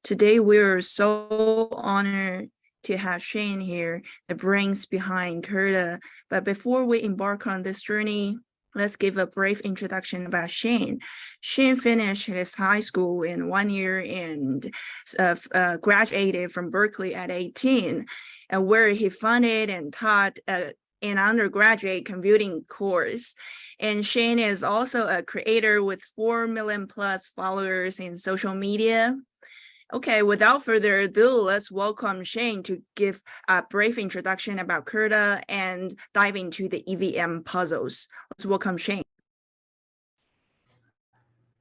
Today, we're so honored to have Shane here, the brains behind Curta. But before we embark on this journey, let's give a brief introduction about Shane. Shane finished his high school in 1 year and graduated from Berkeley at 18, where he funded and taught an undergraduate computing course. And Shane is also a creator with 4 million plus followers in social media. Okay, without further ado, let's welcome Shane to give a brief introduction about Curta and dive into the EVM puzzles. Let's welcome Shane.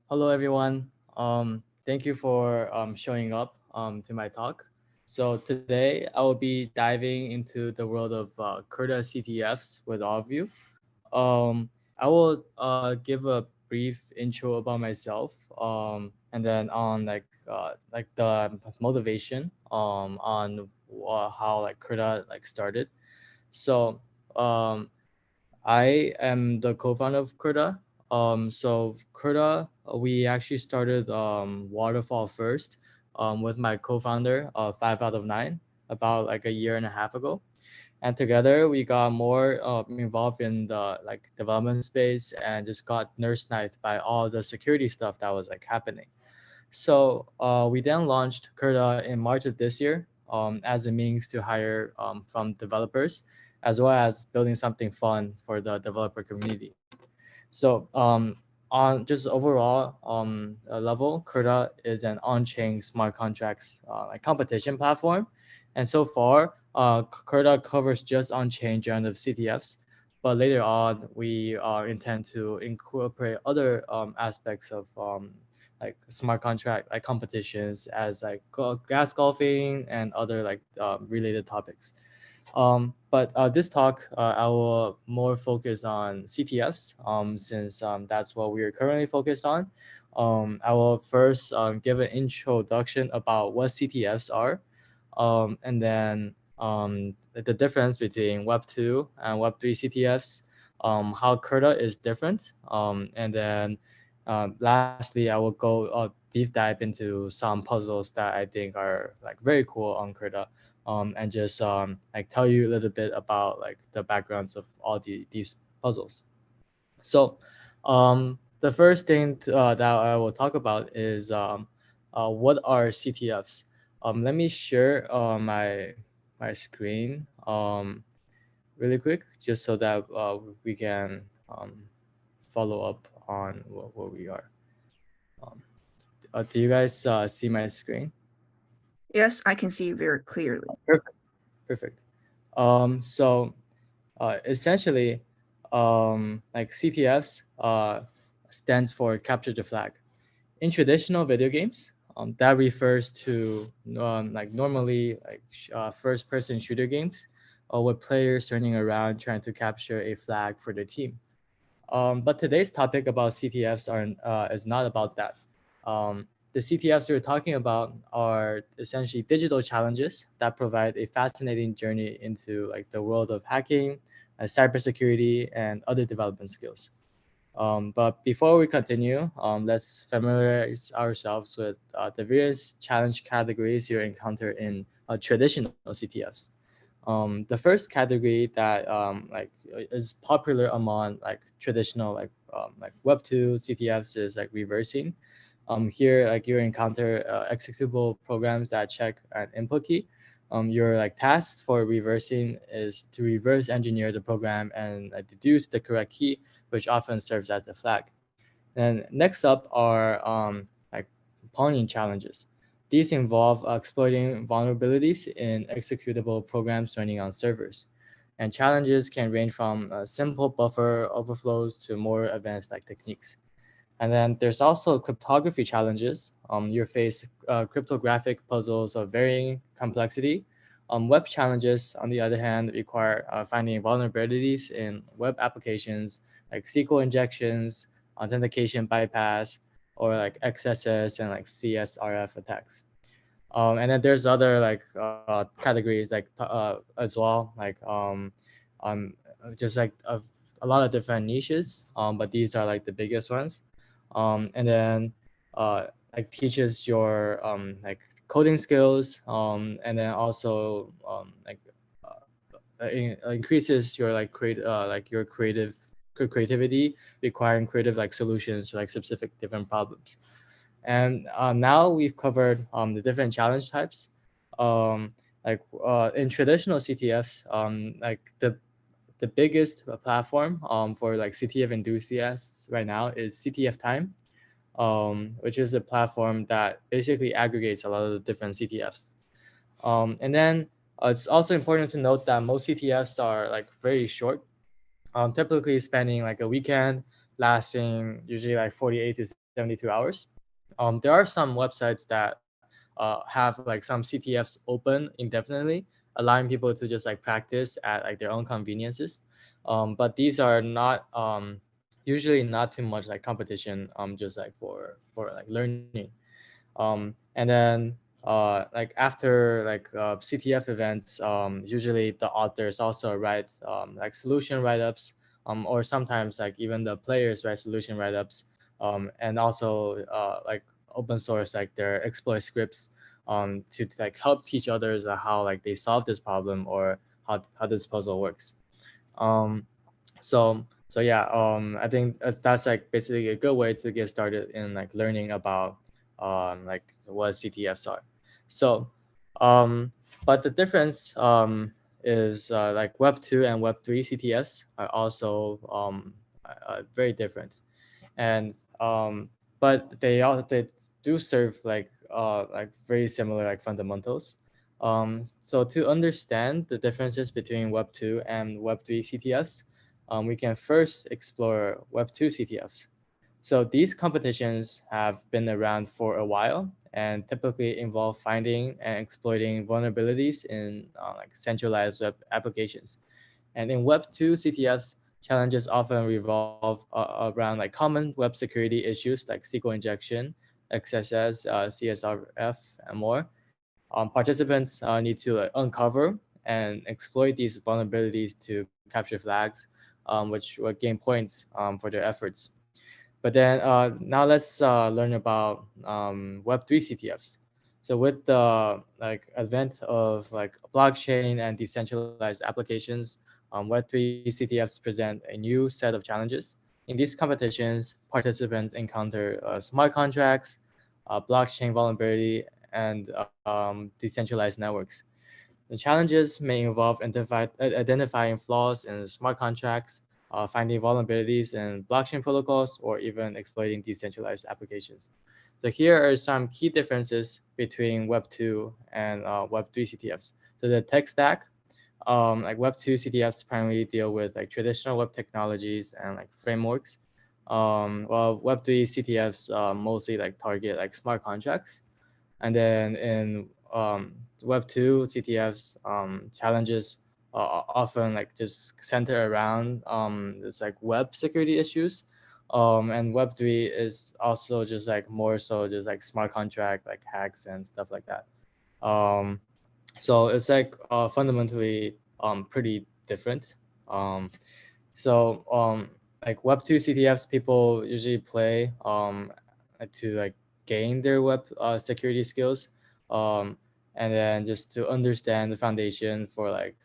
Hello, everyone. Thank you for showing up to my talk. So today I will be diving into the world of Curta CTFs with all of you. I will give a brief intro about myself, and then on like the motivation on how like Curta like started. So I am the co-founder of Curta. So Curta, we actually started Waterfall first with my co-founder, 5 out of 9, about like a year and a half ago. And together we got more involved in the like development space and just got nurse knifed by all the security stuff that was like happening. So we then launched Curta in March of this year as a means to hire from developers, as well as building something fun for the developer community. So on just overall level, Curta is an on-chain smart contracts like competition platform. And so far, Curta covers just on-chain generative CTFs, but later on, we intend to incorporate other aspects of like smart contract like competitions as like gas golfing and other like related topics. But this talk, I will more focus on CTFs since that's what we are currently focused on. I will first give an introduction about what CTFs are, and then the difference between Web 2 and Web 3 CTFs, how Curta is different, and then lastly, I will go deep dive into some puzzles that I think are like very cool on Curta. And just like tell you a little bit about like the backgrounds of all these puzzles. So the first thing that I will talk about is what are CTFs. Let me share my screen really quick, just so that we can follow up on where we are. Do you guys see my screen? Yes, I can see you very clearly. Perfect. So essentially, like CTFs stands for capture the flag. In traditional video games, that refers to like normally like first-person shooter games, with players turning around trying to capture a flag for their team. But today's topic about CTFs is not about that. The CTFs we're talking about are essentially digital challenges that provide a fascinating journey into like the world of hacking, cybersecurity, and other development skills. But before we continue, let's familiarize ourselves with the various challenge categories you encounter in traditional CTFs. The first category that like is popular among like traditional like Web 2 CTFs is like reversing. Here like you encounter executable programs that check an input key. Your like task for reversing is to reverse engineer the program and deduce the correct key, which often serves as the flag. And next up are like pawning challenges. These involve exploiting vulnerabilities in executable programs running on servers. And challenges can range from simple buffer overflows to more advanced like techniques. And then there's also cryptography challenges. You face cryptographic puzzles of varying complexity. Web challenges, on the other hand, require finding vulnerabilities in web applications like SQL injections, authentication bypass, or like XSS and like CSRF attacks. And then there's other like categories like as well, like just like a lot of different niches. But these are like the biggest ones. And then like teaches your like coding skills, and then also like increases your like your creativity, requiring creative like solutions to like specific different problems. And now we've covered the different challenge types. In traditional CTFs, like the biggest platform for like CTF enthusiasts right now is CTF Time, which is a platform that basically aggregates a lot of the different CTFs. And then it's also important to note that most CTFs are like very short, typically spanning like a weekend, lasting usually like 48 to 72 hours. There are some websites that have like some CTFs open indefinitely, allowing people to just like practice at like their own conveniences. But these are not usually not too much like competition, just like for like learning. And then like after like CTF events, usually the authors also write like solution write-ups, or sometimes like even the players write solution write-ups, and also like open source like their exploit scripts to like help teach others how like they solve this problem or how this puzzle works. So yeah, I think that's like basically a good way to get started in like learning about like what CTFs are. So but the difference is like Web 2 and Web 3 CTFs are also very different, and but they do serve like very similar like fundamentals. So to understand the differences between Web 2 and Web 3 CTFs, we can first explore Web 2 CTFs. So these competitions have been around for a while and typically involve finding and exploiting vulnerabilities in like centralized web applications. And in Web 2 CTFs, challenges often revolve around like common web security issues like SQL injection, XSS, CSRF, and more. Participants need to uncover and exploit these vulnerabilities to capture flags, which will gain points for their efforts. But then now let's learn about Web3 CTFs. So with the like advent of like blockchain and decentralized applications, Web3 CTFs present a new set of challenges. In these competitions, participants encounter smart contracts, blockchain vulnerability, and decentralized networks. The challenges may involve identifying flaws in smart contracts, finding vulnerabilities in blockchain protocols, or even exploiting decentralized applications. So here are some key differences between Web 2 and Web 3 CTFs. So the tech stack, like Web 2 CTFs primarily deal with like traditional web technologies and like frameworks, while Web 3 CTFs mostly like target like smart contracts. And then in Web 2 CTFs, challenges often like just center around this like web security issues. And Web 3 is also just like more so just like smart contract, like hacks and stuff like that. So it's like fundamentally pretty different. Like Web 2 CTFs, people usually play to like gain their web security skills, and then just to understand the foundation for like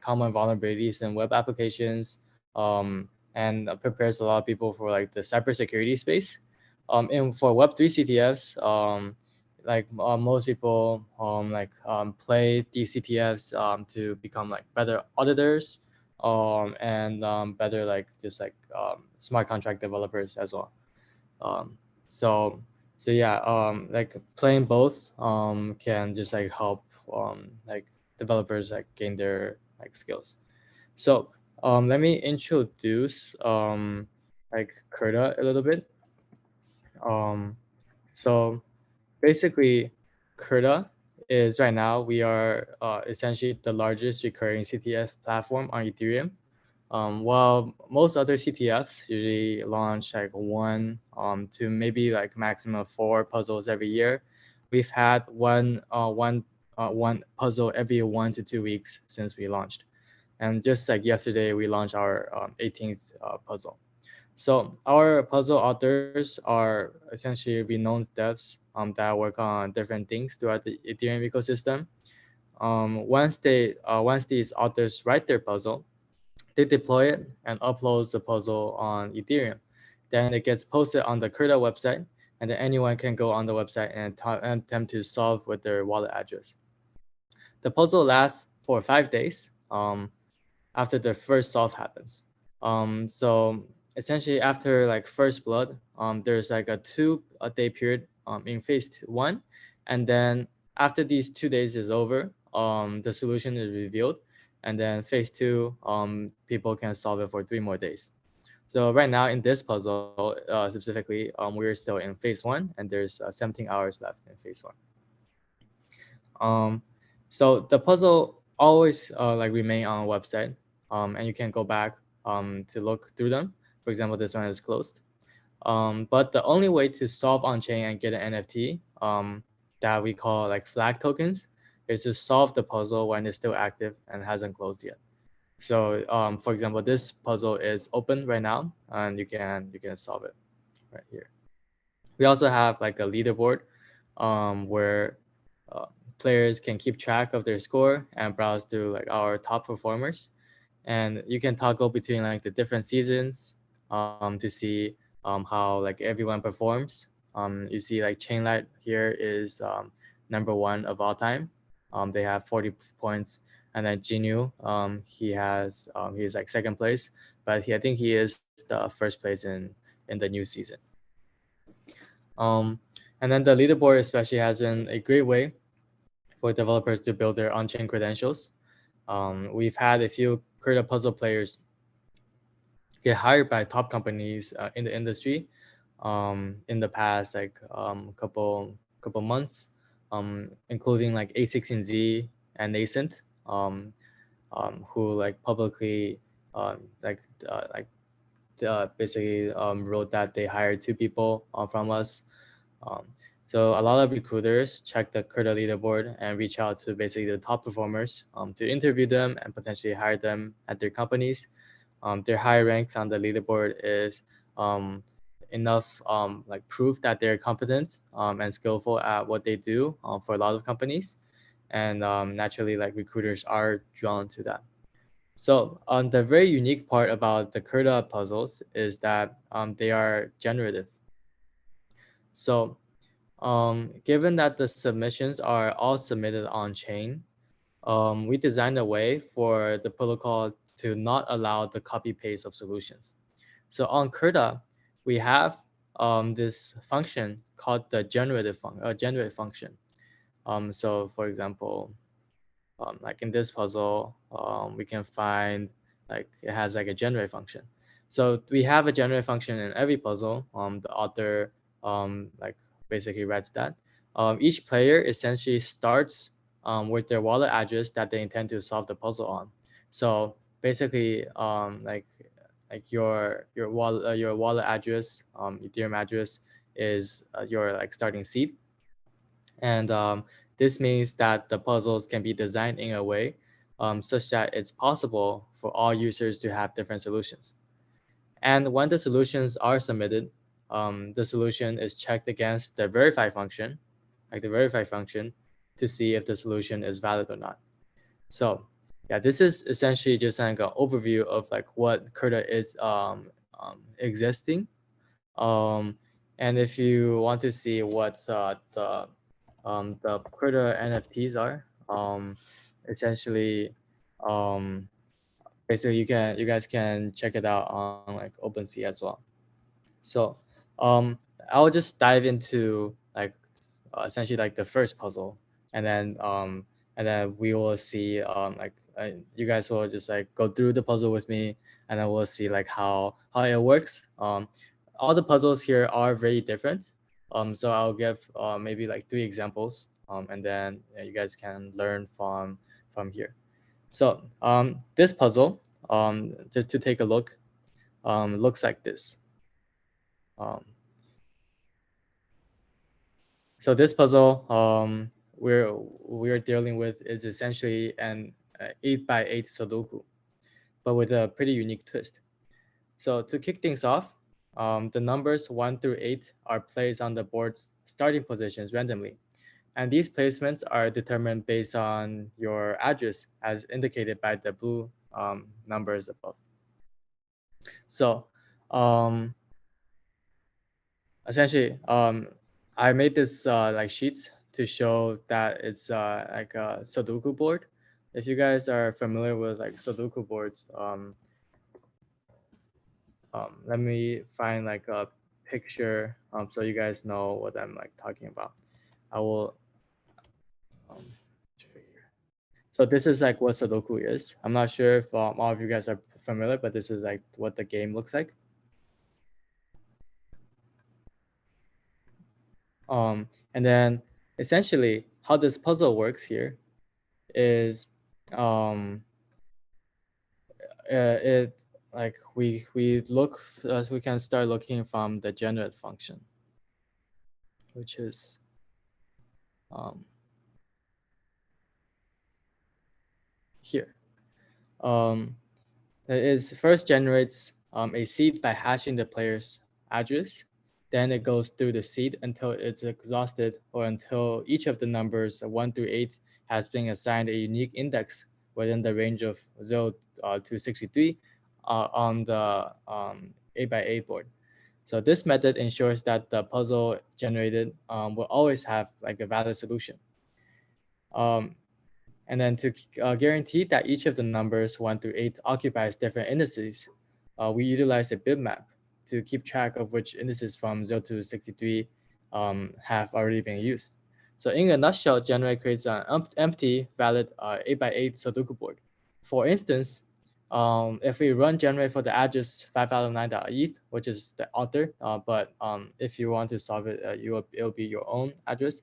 common vulnerabilities in web applications, and prepares a lot of people for like the cybersecurity space. And for Web 3 CTFs, most people play these CTFs to become like better auditors, and better like just like smart contract developers as well. So yeah, like playing both can just like help like developers like gain their like skills. So let me introduce like Curta a little bit. So basically, Curta is right now we are essentially the largest recurring CTF platform on Ethereum. While most other CTFs usually launch like one to maybe like maximum 4 puzzles every year, we've had one puzzle every 1 to 2 weeks since we launched. And just like yesterday, we launched our 18th puzzle. So our puzzle authors are essentially renowned devs that work on different things throughout the Ethereum ecosystem. Once these authors write their puzzle, they deploy it and upload the puzzle on Ethereum. Then it gets posted on the Curta website, and then anyone can go on the website and attempt to solve with their wallet address. The puzzle lasts for 5 days after the first solve happens. So essentially, after like first blood, there's like a 2-day period in phase 1, and then after these 2 days is over, the solution is revealed, and then phase 2, people can solve it for 3 more days. So right now in this puzzle specifically, we're still in phase 1, and there's 17 hours left in phase 1. So the puzzle always like remain on a website, and you can go back to look through them. For example, this one is closed. But the only way to solve on chain and get an NFT that we call like flag tokens is to solve the puzzle when it's still active and hasn't closed yet. So for example, this puzzle is open right now, and you can solve it right here. We also have like a leaderboard where players can keep track of their score and browse through like our top performers, and you can toggle between like the different seasons to see how like everyone performs. You see like Chainlight here is number 1 of all time. They have 40 points, and then Jinyu, he's like second place, but I think he is the first place in the new season. And then the leaderboard especially has been a great way for developers to build their on-chain credentials. We've had a few Curta puzzle players get hired by top companies in the industry in the past like couple months, including like A16Z and Nascent, who like publicly basically wrote that they hired 2 people from us. So a lot of recruiters check the Curta leaderboard and reach out to basically the top performers to interview them and potentially hire them at their companies. Their high ranks on the leaderboard is enough like proof that they're competent and skillful at what they do for a lot of companies, and naturally like recruiters are drawn to that. So the very unique part about the Curta puzzles is that they are generative. So given that the submissions are all submitted on chain, we designed a way for the protocol to not allow the copy paste of solutions. So on Curta, we have this function called the generate function. So for example, like in this puzzle, we can find like it has like a generate function. So we have a generate function in every puzzle. The author like basically writes that. Each player essentially starts with their wallet address that they intend to solve the puzzle on. So basically, like your wallet address, Ethereum address is your like starting seed, and this means that the puzzles can be designed in a way such that it's possible for all users to have different solutions. And when the solutions are submitted, the solution is checked against the verify function, to see if the solution is valid or not. So yeah, this is essentially just like an overview of like what Curta is existing. And if you want to see what the Curta NFTs are, essentially, basically you guys can check it out on like OpenSea as well. So I'll just dive into like essentially like the first puzzle, and then we will see like you guys will just like go through the puzzle with me, and then we'll see like how it works. All the puzzles here are very different. So I'll give maybe like 3 examples, and then you guys can learn from here. So this puzzle, just to take a look, looks like this. So this puzzle we're dealing with is essentially an 8x8 Sudoku, but with a pretty unique twist. So to kick things off, the numbers 1 through 8 are placed on the board's starting positions randomly. And these placements are determined based on your address as indicated by the blue numbers above. So essentially, I made this like sheets to show that it's like a Sudoku board. If you guys are familiar with like Sudoku boards, let me find like a picture so you guys know what I'm like talking about. I will show you here. So this is like what Sudoku is. I'm not sure if all of you guys are familiar, but this is like what the game looks like. And then essentially how this puzzle works here is it like we look we can start looking from the generate function, which is here. It is first generates a seed by hashing the player's address. Then it goes through the seed until it's exhausted or until each of the numbers 1 through 8 has been assigned a unique index within the range of 0 to 63 on the 8x8 board. So this method ensures that the puzzle generated will always have like a valid solution. And then to guarantee that each of the numbers 1 through 8 occupies different indices, we utilize a bitmap to keep track of which indices from 0 to 63 have already been used. So in a nutshell, generate creates an empty, valid 8x8 Sudoku board. For instance, if we run generate for the address 5out9.eth, which is the author, but if you want to solve it, it'll be your own address,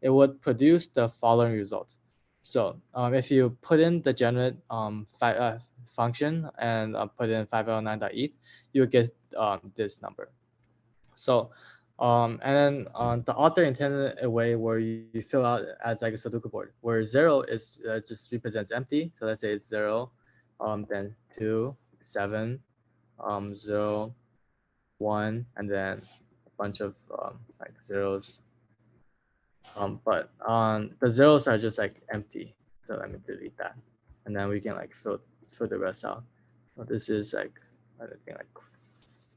it would produce the following result. So if you put in the generate function and put in 5out9.eth, you will get this number. So and then the author intended a way where you fill out as like a Sudoku board, where 0 is just represents empty. So let's say it's 0, then 2, 7, 0, 1, and then a bunch of like zeros. But the zeros are just like empty. So let me delete that, and then we can like fill the rest out. So this is like I think like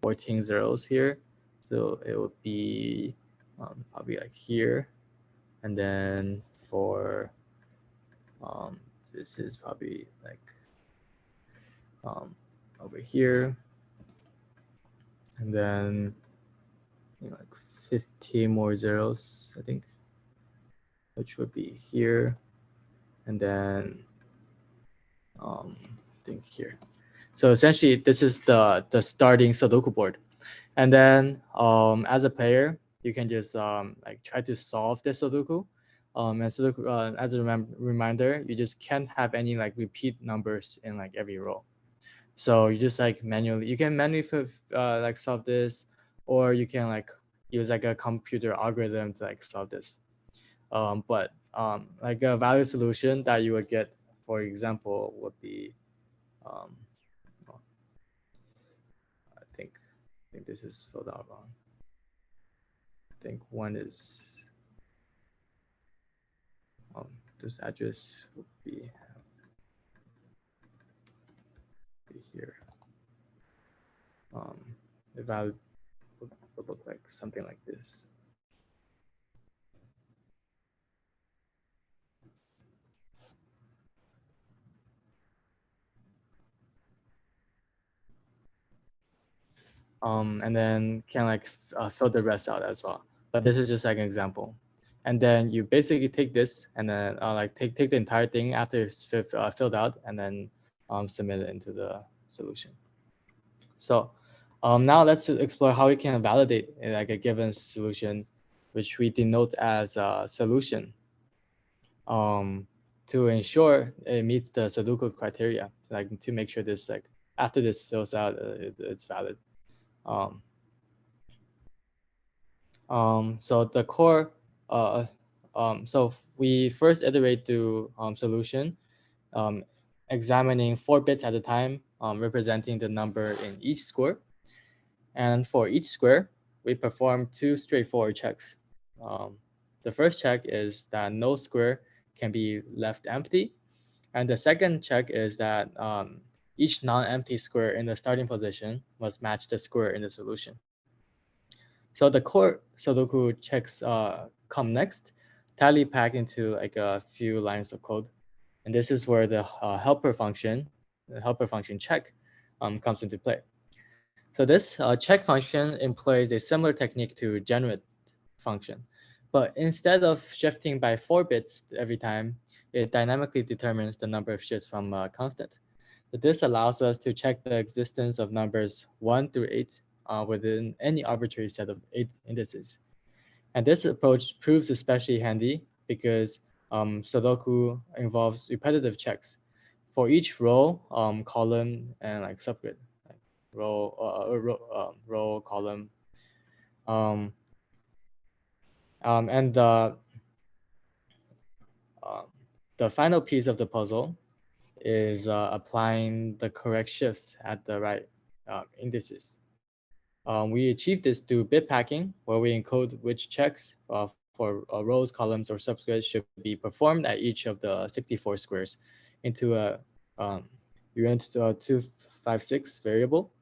14 zeros here. So it would be probably like here, and then for this is probably like over here, and then like 15 more zeros, I think, which would be here, and then I think here. So essentially, this is the starting Sudoku board, and then as a player, you can just like try to solve the Sudoku. And Sudoku, as a reminder, you just can't have any like repeat numbers in like every row. So you just like you can manually like solve this, or you can like use like a computer algorithm to like solve this. But like a value solution that you would get, for example, would be I think this is filled out wrong. I think one is this address would be here. The value would look like something like this. And then can like fill the rest out as well. But this is just like an example. And then you basically take this and then like take the entire thing after it's filled out, and then submit it into the solution. So now let's explore how we can validate like a given solution, which we denote as a solution, to ensure it meets the Sudoku criteria, to make sure this like after this fills out, it's valid. So the core, so we first iterate through solution, examining 4 bits at a time, representing the number in each score. And for each square, we perform two straightforward checks. The first check is that no square can be left empty. And the second check is that each non-empty square in the starting position must match the square in the solution. So the core Sudoku checks come next, tightly packed into like a few lines of code. And this is where the helper function check comes into play. So this check function employs a similar technique to generate function, but instead of shifting by 4 bits every time, it dynamically determines the number of shifts from a constant. So this allows us to check the existence of numbers 1 through 8 within any arbitrary set of 8 indices. And this approach proves especially handy because Sudoku involves repetitive checks for each row, column, and like subgrid. Row, column, and the final piece of the puzzle is applying the correct shifts at the right indices. We achieve this through bit packing, where we encode which checks for rows, columns, or subscripts should be performed at each of the 64 squares into a uint256 variable.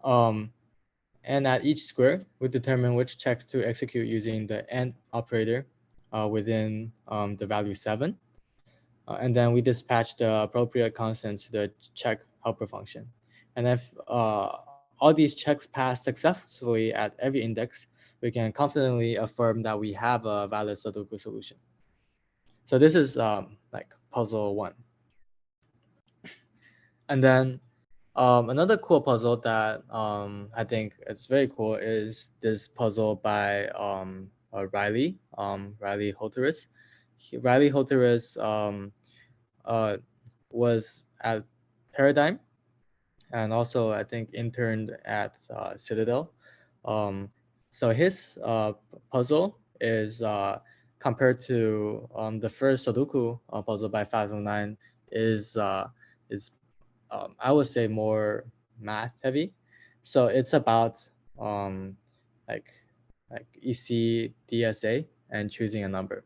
And at each square, we determine which checks to execute using the AND operator within the value 7. And then we dispatch the appropriate constants to the check helper function. And if all these checks pass successfully at every index, we can confidently affirm that we have a valid Sudoku solution. So this is like puzzle 1. And then another cool puzzle that I think is very cool is this puzzle by Riley Holteris. Riley Holteris was at Paradigm, and also I think interned at Citadel. So his puzzle is compared to the first Sudoku puzzle by 509 is I would say more math heavy. So it's about like EC DSA and choosing a number.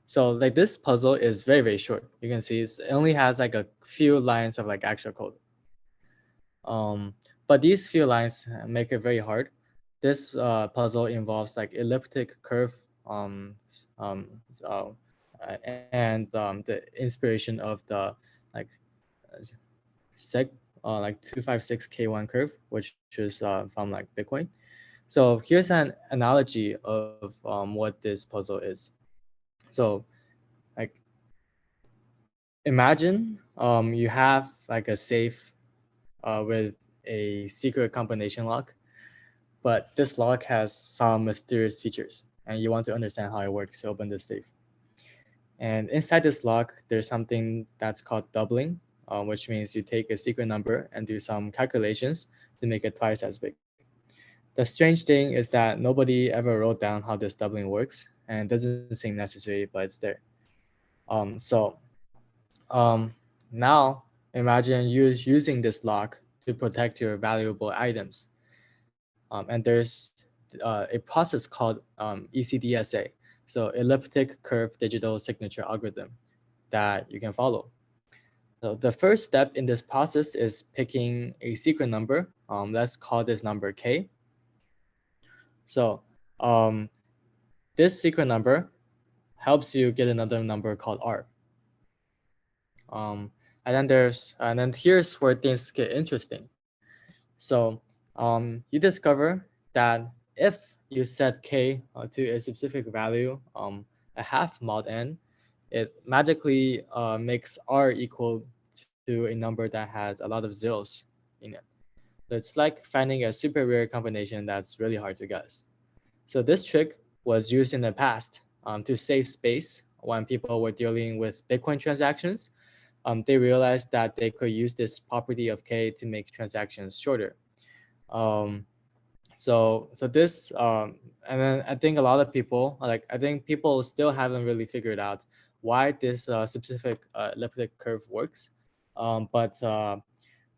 So like this puzzle is very, very short. You can see it only has like a few lines of like actual code. But these few lines make it very hard. This puzzle involves like elliptic curve and the inspiration of the like seg like 256K1 curve, which is from like Bitcoin. So here's an analogy of what this puzzle is. So like imagine you have like a safe with a secret combination lock, but this lock has some mysterious features and you want to understand how it works to open the safe. And inside this lock, there's something that's called doubling, which means you take a secret number and do some calculations to make it twice as big. The strange thing is that nobody ever wrote down how this doubling works, and it doesn't seem necessary, but it's there. Now imagine you using this lock to protect your valuable items. And there's a process called ECDSA, so elliptic curve digital signature algorithm, that you can follow. So the first step in this process is picking a secret number. Let's call this number K. So this secret number helps you get another number called R. And then here's where things get interesting. So you discover that if you set K to a specific value, a half mod n, it magically makes R equal to a number that has a lot of zeros in it. So it's like finding a super rare combination that's really hard to guess. So this trick was used in the past to save space when people were dealing with Bitcoin transactions. They realized that they could use this property of K to make transactions shorter. So this and then I think a lot of people people still haven't really figured out why this specific elliptic curve works. But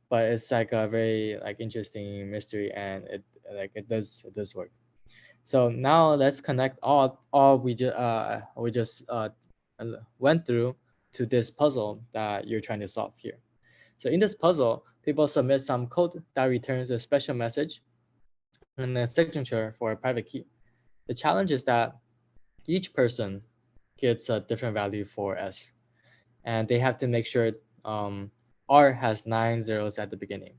but it's like a very like interesting mystery, and it does work. So now let's connect all we just went through to this puzzle that you're trying to solve here. So in this puzzle, people submit some code that returns a special message and a signature for a private key. The challenge is that each person gets a different value for S, and they have to make sure R has 9 zeros at the beginning.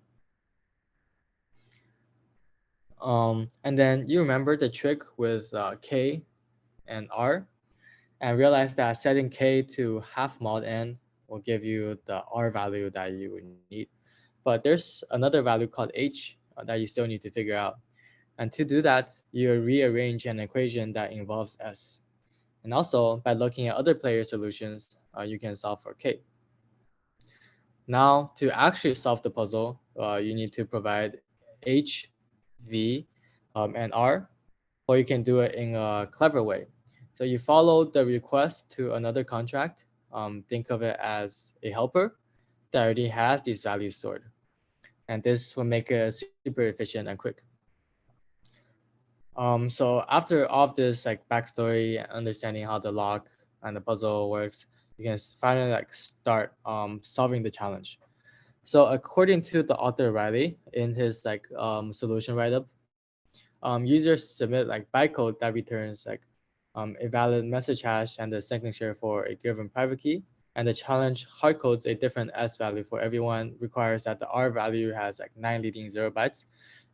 And then you remember the trick with K and R, and realize that setting K to half mod N will give you the R value that you would need. But there's another value called H that you still need to figure out. And to do that, you rearrange an equation that involves S. And also, by looking at other player solutions, you can solve for K. Now, to actually solve the puzzle, you need to provide H, V, and R, or you can do it in a clever way. So you follow the request to another contract. Think of it as a helper that already has these values stored. And this will make it super efficient and quick. So after all of this like backstory, understanding how the lock and the puzzle works, you can finally like start solving the challenge. So according to the author Riley in his like solution write-up, users submit like bytecode that returns like a valid message hash and the signature for a given private key. And the challenge hardcodes a different S value for everyone, requires that the R value has like 9 leading 0 bytes.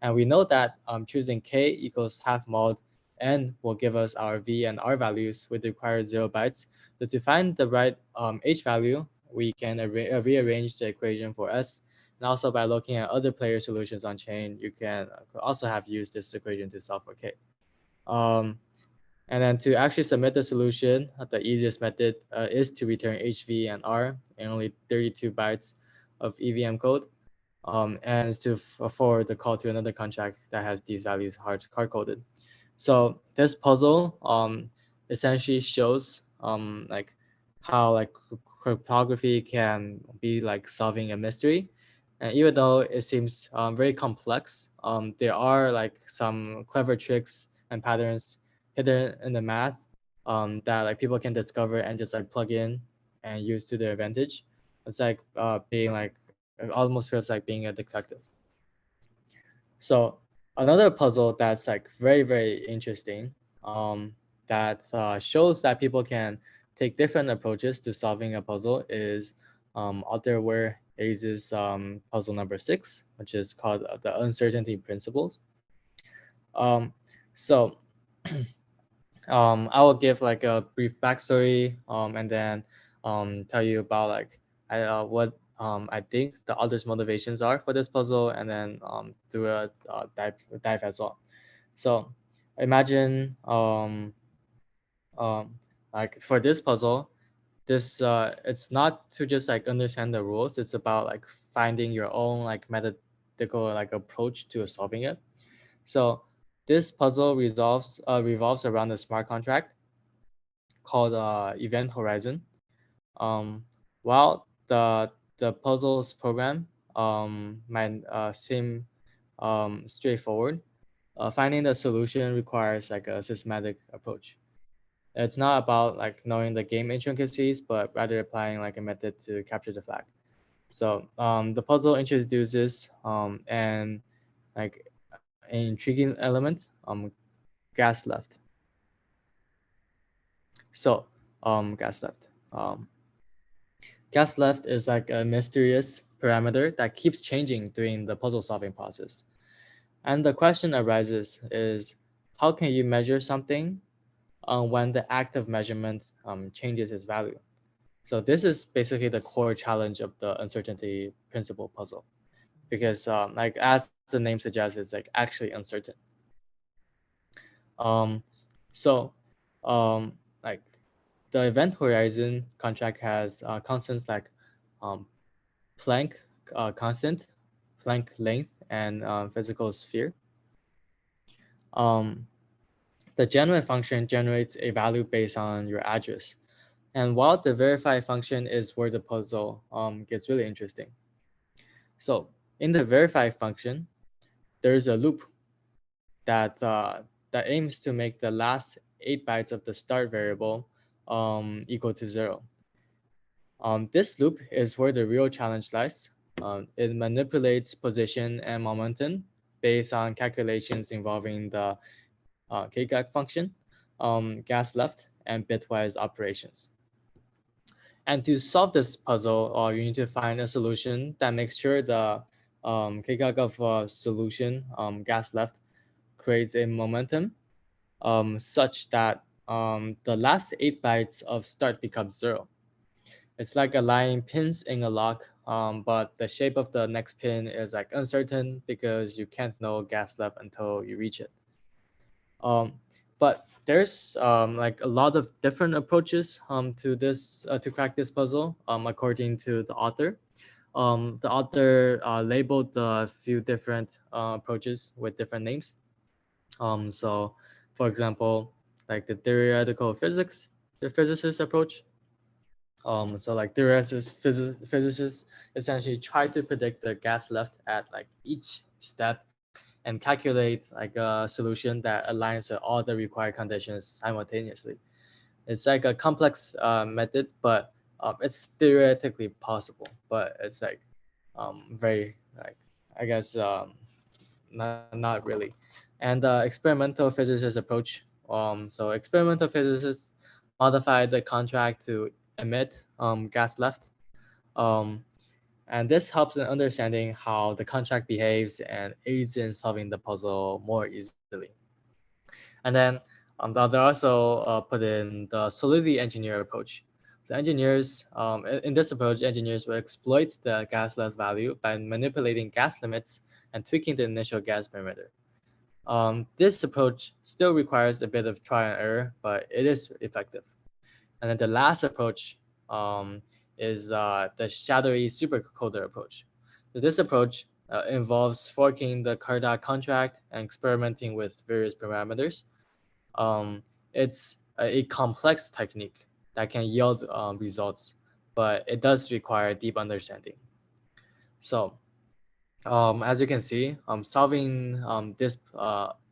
And we know that choosing K equals half mod N will give us our V and R values with the required 0 bytes. So to find the right H value, we can rearrange the equation for S. And also by looking at other player solutions on chain, you can also have used this equation to solve for K. And then to actually submit the solution, the easiest method is to return HV and R in only 32 bytes of EVM code, and is to forward the call to another contract that has these values hard-coded. So this puzzle essentially shows like how like cryptography can be like solving a mystery. And even though it seems very complex, there are like some clever tricks and patterns hidden in the math that like people can discover and just like plug in and use to their advantage. It's like being like, it almost feels like being a detective. So another puzzle that's like very, very interesting that shows that people can take different approaches to solving a puzzle is author Ware Hayes' puzzle number 6, which is called the uncertainty principles. So I will give like a brief backstory and then tell you about like what I think the author's motivations are for this puzzle, and then do a dive as well. So imagine like for this puzzle, this it's not to just like understand the rules. It's about like finding your own like methodical like approach to solving it. So this puzzle revolves around a smart contract called Event Horizon. While the puzzle's program might seem straightforward, finding the solution requires like a systematic approach. It's not about like knowing the game intricacies, but rather applying like a method to capture the flag. So the puzzle introduces and like an intriguing element, gas left. So gas left. Gas left is like a mysterious parameter that keeps changing during the puzzle solving process. And the question arises is, how can you measure something when the act of measurement changes its value? So this is basically the core challenge of the uncertainty principle puzzle, because like as the name suggests, it's like actually uncertain. So like the event horizon contract has constants like Planck constant, Planck length, and physical sphere. The generate function generates a value based on your address. And while the verify function is where the puzzle gets really interesting. So In the verify function, there's a loop that aims to make the last 8 bytes of the start variable equal to 0. This loop is where the real challenge lies. It manipulates position and momentum based on calculations involving the kgak function, gas left, and bitwise operations. And to solve this puzzle, you need to find a solution that makes sure the kgak of solution, gas left, creates a momentum such that the last 8 bytes of start becomes 0. It's like aligning pins in a lock, but the shape of the next pin is like uncertain because you can't know gas left until you reach it. But there's like a lot of different approaches to this to crack this puzzle according to the author. The author labeled a few different approaches with different names. So, for example, like the theoretical physics, the physicist approach. So like theoretical physicists essentially try to predict the gas left at like each step and calculate like a solution that aligns with all the required conditions simultaneously. It's like a complex method, but it's theoretically possible, but it's like very like I guess not really. And the experimental physicist approach. So experimental physicists modify the contract to emit gas left. Um, and this helps in understanding how the contract behaves and aids in solving the puzzle more easily. And then they also put in the solidity engineer approach. So engineers, in this approach, engineers will exploit the gas left value by manipulating gas limits and tweaking the initial gas parameter. This approach still requires a bit of trial and error, but it is effective. And then the last approach is the shadowy supercoder approach. So this approach involves forking the Curta contract and experimenting with various parameters. It's a complex technique that can yield results, but it does require deep understanding. So as you can see, solving this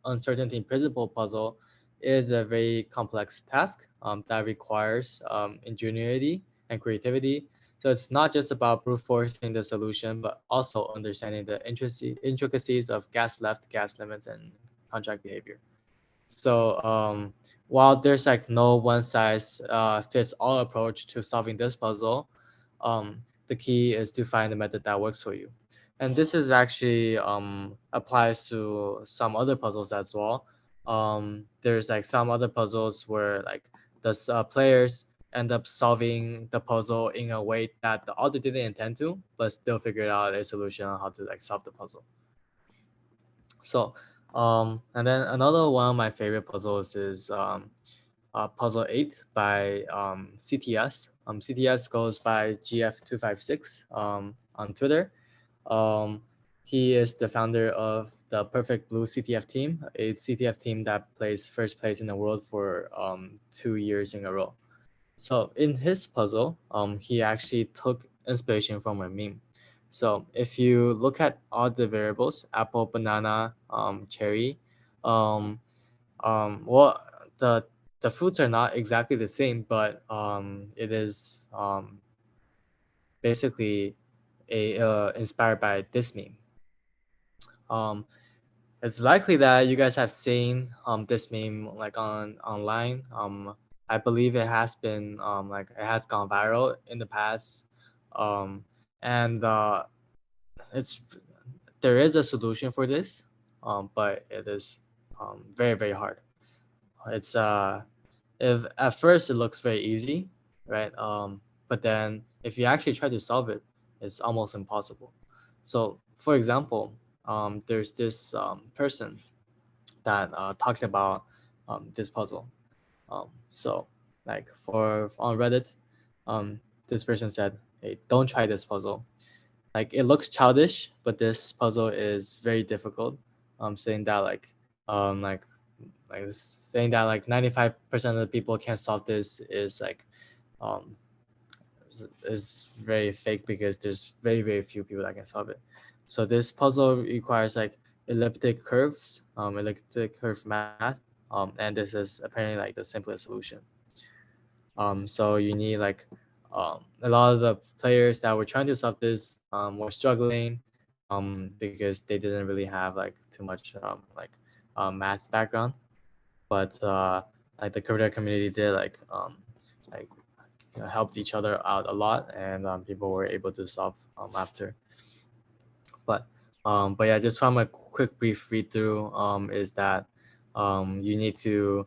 uncertainty principle puzzle is a very complex task that requires ingenuity and creativity. So it's not just about brute forcing the solution, but also understanding the intricacies of gas left, gas limits, and contract behavior. So while there's like no one size fits all approach to solving this puzzle, the key is to find the method that works for you. And this is actually applies to some other puzzles as well. There's like some other puzzles where like the players end up solving the puzzle in a way that the author didn't intend to, but still figured out a solution on how to like solve the puzzle. So, and then another one of my favorite puzzles is Puzzle 8 by CTS. CTS goes by GF256 on Twitter. He is the founder of the Perfect Blue CTF team, a CTF team that plays first place in the world for 2 years in a row. So in his puzzle, he actually took inspiration from a meme. So if you look at all the variables, apple, banana, cherry, well, the fruits are not exactly the same, but it is basically inspired by this meme. It's likely that you guys have seen this meme like online. I believe it has been like it has gone viral in the past, and it's there is a solution for this, but it is very hard. It's if at first it looks very easy, right? But then if you actually try to solve it, it's almost impossible. So for example, there's this person that talked about this puzzle. So like for on Reddit, this person said, "Hey, don't try this puzzle. Like it looks childish, but this puzzle is very difficult." Saying that um like saying that like 95% of the people can't solve this is like is very fake because there's very few people that can solve it. So this puzzle requires like elliptic curves, elliptic curve math, and this is apparently like the simplest solution. So you need like a lot of the players that were trying to solve this were struggling because they didn't really have like too much math background, but like the Curta community did like helped each other out a lot, and people were able to solve after. But yeah, just from a quick brief read through is that you need to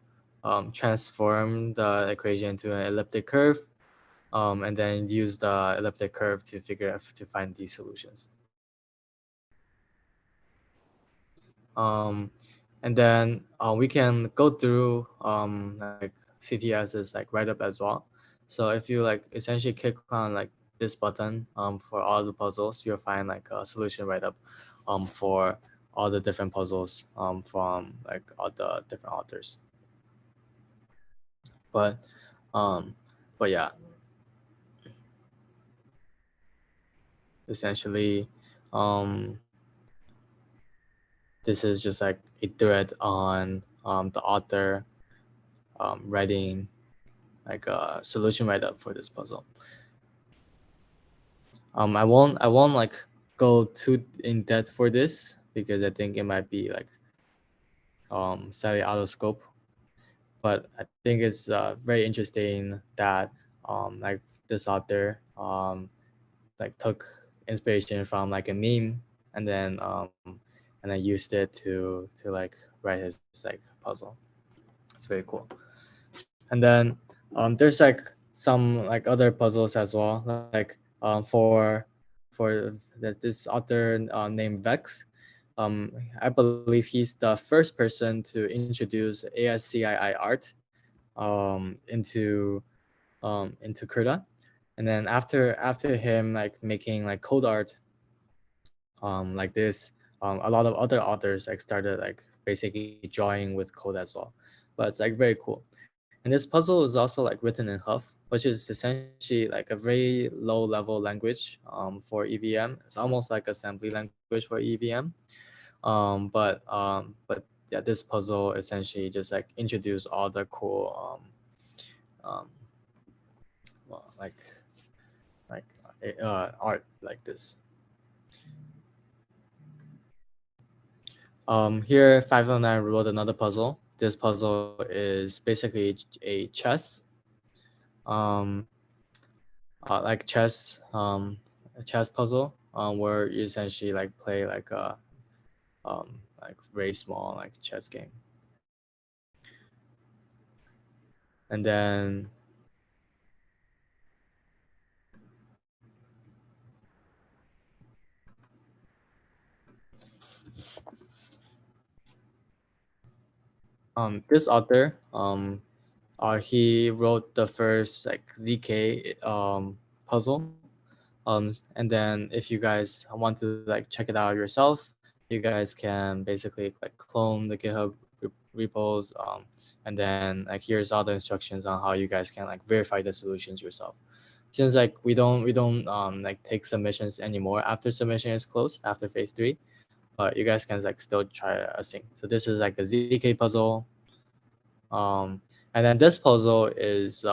transform the equation to an elliptic curve, and then use the elliptic curve to find these solutions. And then we can go through like CTS's like write-up as well. So if you like essentially click on like this button for all the puzzles, you'll find like a solution write-up for all the different puzzles from like all the different authors. But yeah, essentially this is just like a thread on the author writing like a solution write-up for this puzzle. I won't like go too in depth for this because I think it might be like slightly out of scope. But I think it's very interesting that like this author like took inspiration from like a meme and then used it to like write his like puzzle. It's very cool. And then there's like some like other puzzles as well, like for this author named Vex. I believe he's the first person to introduce ASCII art into Curta, and then after him like making like code art like this, a lot of other authors like started like basically drawing with code as well. But it's like very cool. And this puzzle is also like written in Huff, which is essentially like a very low level language for EVM. It's almost like assembly language for EVM. But yeah, this puzzle essentially just like introduce all the cool well, art like this. Here 509 wrote another puzzle. This puzzle is basically a chess. Like chess, a chess puzzle, where you essentially like play like a like very small like chess game. And then this author he wrote the first like ZK puzzle. And then if you guys want to like check it out yourself, you guys can basically like clone the GitHub repos, and then like here's all the instructions on how you guys can like verify the solutions yourself. Since like we don't like take submissions anymore after submission is closed after phase 3, but you guys can like still try a sync. So this is like a ZK puzzle, and then this puzzle is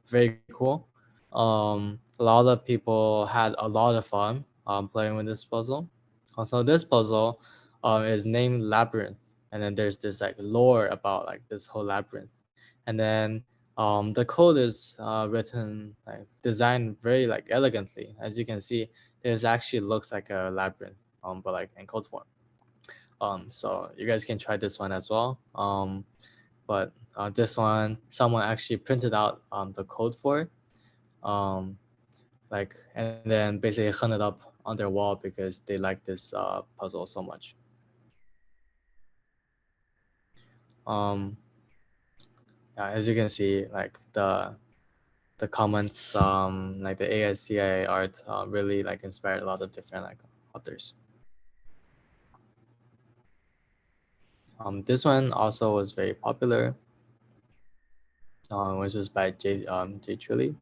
very cool. A lot of people had a lot of fun playing with this puzzle. Also, this puzzle is named Labyrinth, and then there's this like lore about like this whole labyrinth, and then the code is written like designed very like elegantly. As you can see, this actually looks like a labyrinth, but like in code form. So you guys can try this one as well. But this one, someone actually printed out the code for it, like, and then basically hung it up on their wall because they like this puzzle so much. As you can see, like the comments, like the ASCII art, really like inspired a lot of different like authors. This one also was very popular, which was by J Trilly.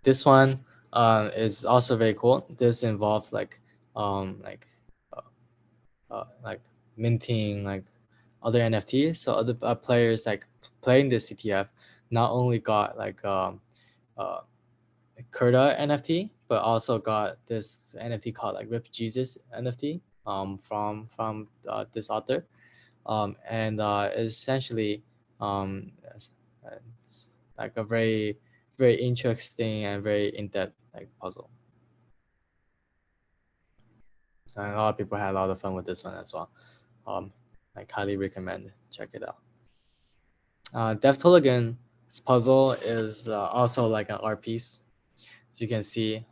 This one is also very cool. This involved like minting like other NFTs. So other players like playing this CTF not only got like Curta NFT, but also got this NFT called like Rip Jesus NFT from this author, and essentially it's like a very interesting and very in-depth like puzzle. And a lot of people had a lot of fun with this one as well. Like highly recommend check it out. DappLearning's puzzle is also like an art piece. As you can see,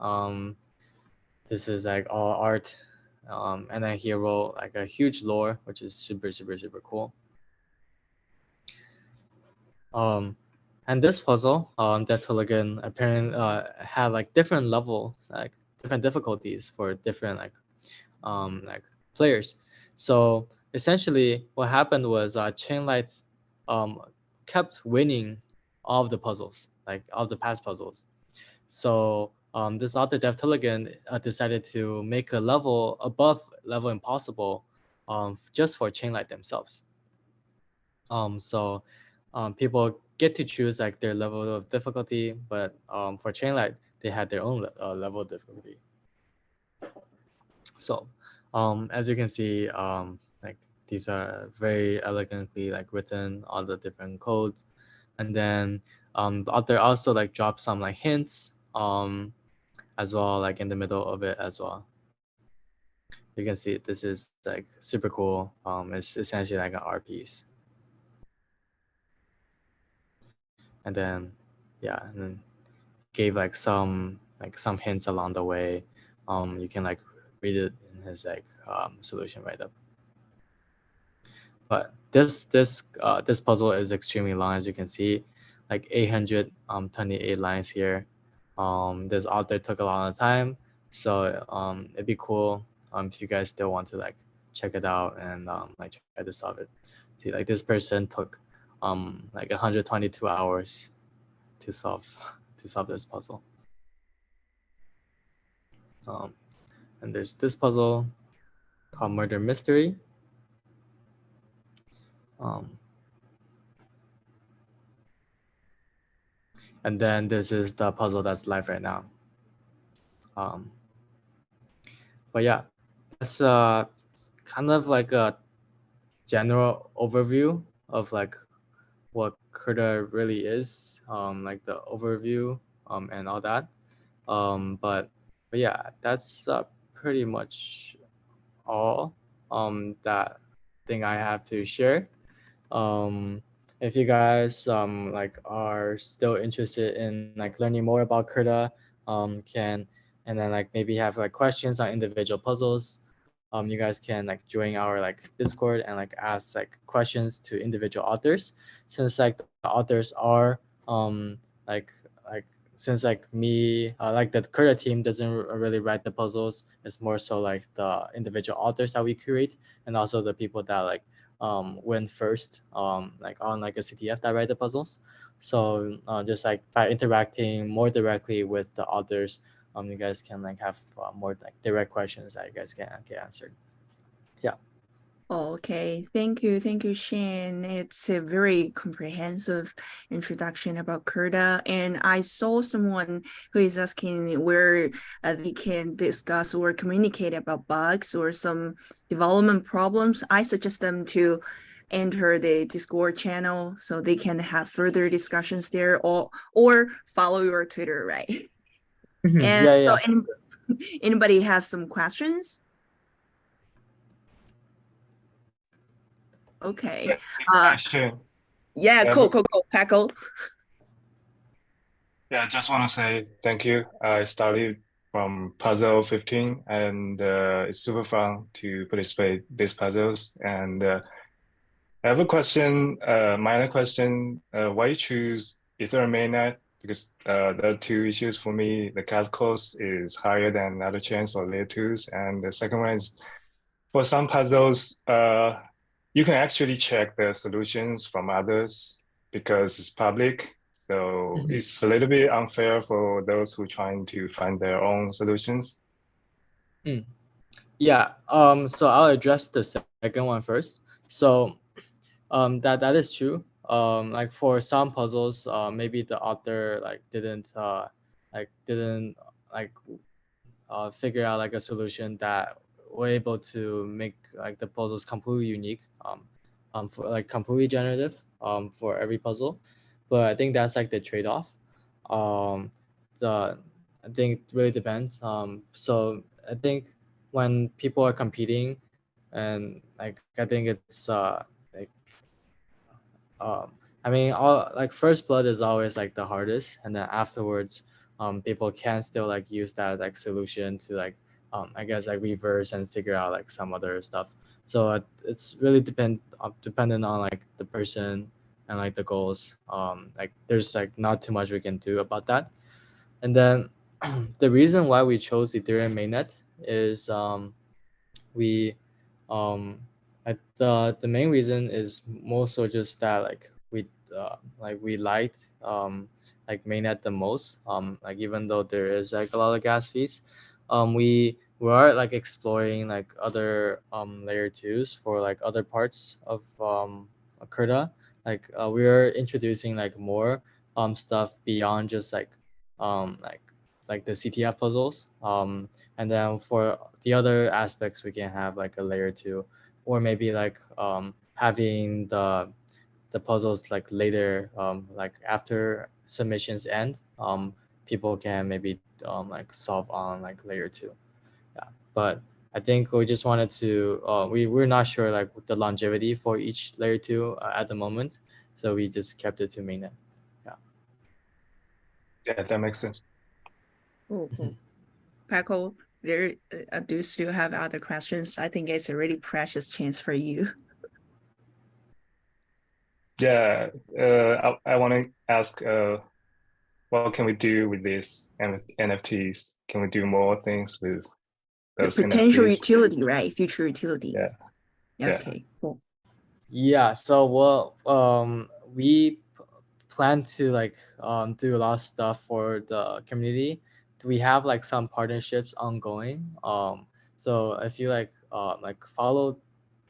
this is like all art, and then he wrote like a huge lore, which is super cool. And this puzzle, DappLearning apparently had like different levels, like different difficulties for different like players. So essentially, what happened was Chainlight kept winning all of the puzzles, like all of the past puzzles. So this author DappLearning decided to make a level above level impossible, just for Chainlight themselves. So people get to choose like their level of difficulty, but for Chainlight they had their own level of difficulty. So as you can see, like these are very elegantly like written, all the different codes, and then the author also like dropped some like hints as well, like in the middle of it as well. You can see this is like super cool. It's essentially like an art piece. And then yeah, and then gave like some hints along the way. You can like read it in his like solution write up. But this puzzle is extremely long, as you can see, like 828 lines here. This author took a lot of time, so it'd be cool if you guys still want to like check it out and like try to solve it. See, like this person took like 122 hours to solve this puzzle. And there's this puzzle called Murder Mystery. And then this is the puzzle that's live right now. But yeah, that's kind of like a general overview of like what Curta really is, like the overview and all that. But yeah, that's pretty much all that thing I have to share. If you guys like are still interested in like learning more about Curta, and then like maybe have like questions on individual puzzles, you guys can like join our like Discord and like ask like questions to individual authors, since like the authors are like since like me like the Curta team doesn't really write the puzzles. It's more so like the individual authors that we curate, and also the people that like went first like on like a CTF that write the puzzles. So just like by interacting more directly with the authors, you guys can like have more like direct questions that you guys can get answered. Yeah. Okay, thank you, Shane. It's a very comprehensive introduction about Curta, and I saw someone who is asking where they can discuss or communicate about bugs or some development problems. I suggest them to enter the Discord channel so they can have further discussions there, or follow your Twitter, right? And Yeah, so yeah. anybody has some questions? Okay. Sure. Yeah, cool, Paco. Yeah, I just want to say thank you. I started from puzzle 15, and it's super fun to participate these puzzles. And I have a question, minor question. Why you choose Ethereum mainnet? Because there are two issues for me. The gas cost is higher than other chains or layer twos, and the second one is for some puzzles, you can actually check the solutions from others because it's public. So it's a little bit unfair for those who are trying to find their own solutions. Yeah. So I'll address the second one first. So that is true. Like for some puzzles, maybe the author didn't figure out like a solution that were able to make like the puzzles completely unique, for like completely generative, for every puzzle. But I think that's like the trade-off. I think it really depends. So I think when people are competing, and like I think it's I mean, all like first blood is always like the hardest, and then afterwards, people can still like use that like solution to like I guess like reverse and figure out like some other stuff. So it's really dependent on like the person and like the goals. Like there's like not too much we can do about that. And then the reason why we chose Ethereum mainnet is we the main reason is more so just that we liked like mainnet the most, like even though there is like a lot of gas fees, we are like exploring like other layer twos for like other parts of Curta. Like we are introducing like more stuff beyond just um like like the CTF puzzles, and then for the other aspects we can have like a layer two, or maybe like having the puzzles like later, like after submissions end, people can maybe like solve on like layer two. Yeah, but I think we just wanted to we're not sure like the longevity for each layer two at the moment, so we just kept it to mainnet. Yeah, that makes sense. Cool. Paco, do you still have other questions? I think it's a really precious chance for you. Yeah, I want to ask, what can we do with these NFTs? Can we do more things with The those potential NFTs? utility, right? Future utility. Yeah. Okay, cool. Yeah, so we plan to like do a lot of stuff for the community. We have like some partnerships ongoing. So if you like follow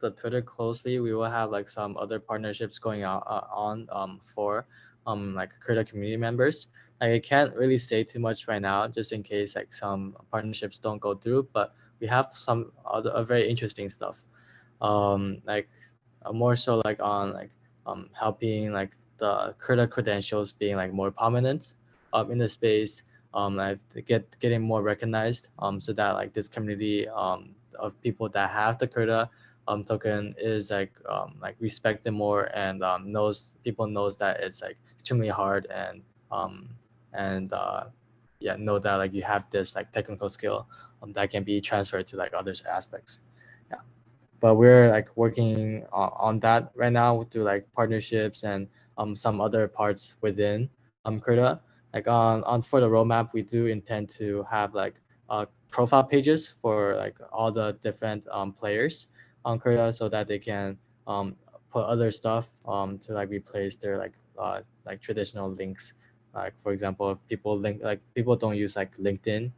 the Twitter closely, we will have like some other partnerships going on for like Curta community members. Like I can't really say too much right now, just in case like some partnerships don't go through. But we have some other very interesting stuff. Like more so like on like helping like the Curta credentials being like more prominent in the space, like getting more recognized, so that like this community of people that have the Curta token is like respected more, and knows that it's like extremely hard, and yeah, know that like you have this like technical skill that can be transferred to like other aspects. Yeah, but we're like working on that right now through like partnerships and some other parts within Curta. Like on for the roadmap, we do intend to have like profile pages for like all the different players on Curta, so that they can put other stuff to like replace their like traditional links. Like for example, if people don't use like LinkedIn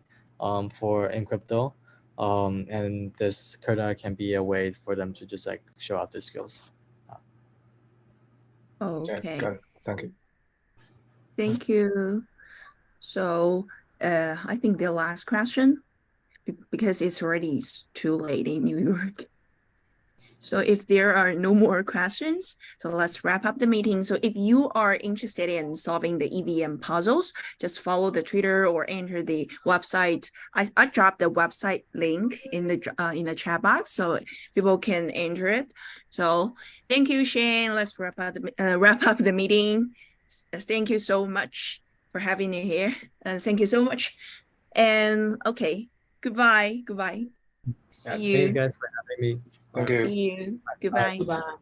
for in crypto, and this Curta can be a way for them to just like show off their skills. Okay. Got it. Thank you. Thank you. So I think the last question, because it's already too late in New York. So if there are no more questions, so let's wrap up the meeting. So if you are interested in solving the EVM puzzles, just follow the Twitter or enter the website. I dropped the website link in the chat box so people can enter it. So thank you, Shane. Let's wrap up the meeting. Thank you so much for having me here. Thank you so much. And okay, goodbye. Yeah, See thank you. you guys for having me. Thank you. See you. Goodbye. Bye.